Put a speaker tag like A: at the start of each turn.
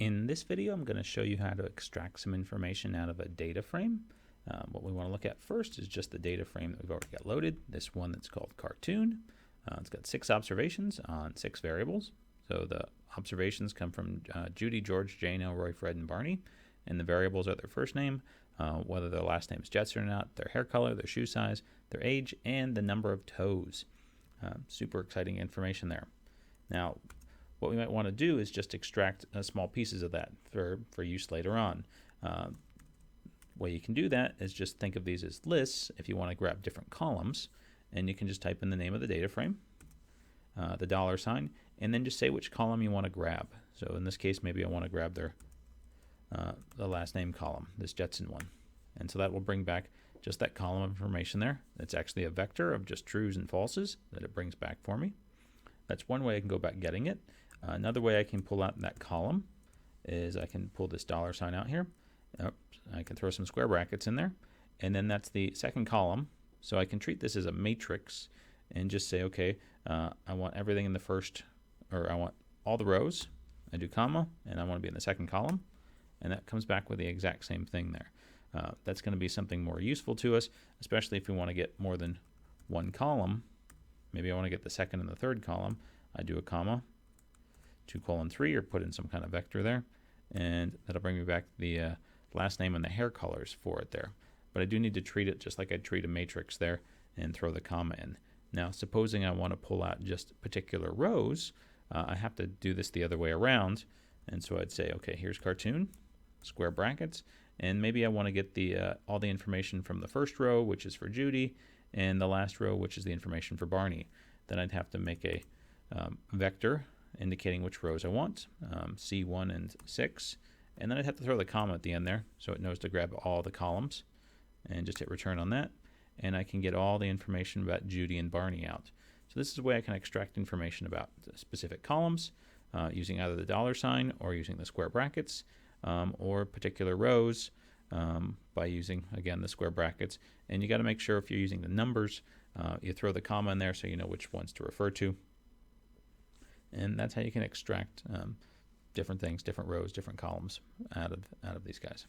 A: In this video, I'm going to show you how to extract some information out of a data frame. What we want to look at first is just the data frame that we've already got loaded, this one that's called cartoon. It's got 6 observations on 6 variables. So the observations come from Judy, George, Jane, Elroy, Fred, and Barney. And the variables are their first name, whether their last name is Jetson or not, their hair color, their shoe size, their age, and the number of toes. Super exciting information there. Now, what we might want to do is just extract small pieces of that for use later on. Way you can do that is just think of these as lists if you want to grab different columns, and you can just type in the name of the data frame, the $sign, and then just say which column you want to grab. So in this case, maybe I want to grab their the last name column, this Jetson one. And so that will bring back just that column of information there. It's actually a vector of just trues and falses that it brings back for me. That's one way I can go about getting it. Another way I can pull out that column is I can pull this $sign out here. I can throw some square brackets in there, and then that's the second column. So I can treat this as a matrix and just say, okay, I want everything in the first, or I want all the rows. I do comma, and I want to be in the second column, and that comes back with the exact same thing there. That's going to be something more useful to us, especially if we want to get more than one column. Maybe I want to get the second and the third column. I do a comma, 2:3, or put in some kind of vector there, and that'll bring me back the last name and the hair colors for it there. But I do need to treat it just like I'd treat a matrix there and throw the comma in. Now, supposing I want to pull out just particular rows, I have to do this the other way around, and so I'd say, okay, here's cartoon, square brackets, and maybe I want to get the all the information from the first row, which is for Judy, and the last row, which is the information for Barney. Then I'd have to make a vector indicating which rows I want, C1 and 6, and then I'd have to throw the comma at the end there so it knows to grab all the columns, and just hit return on that, and I can get all the information about Judy and Barney out. So this is a way I can extract information about specific columns using either the $sign or using the square brackets, or particular rows by using, again, the square brackets. And you got to make sure if you're using the numbers, you throw the comma in there so you know which ones to refer to. And that's how you can extract different things, different rows, different columns out of these guys.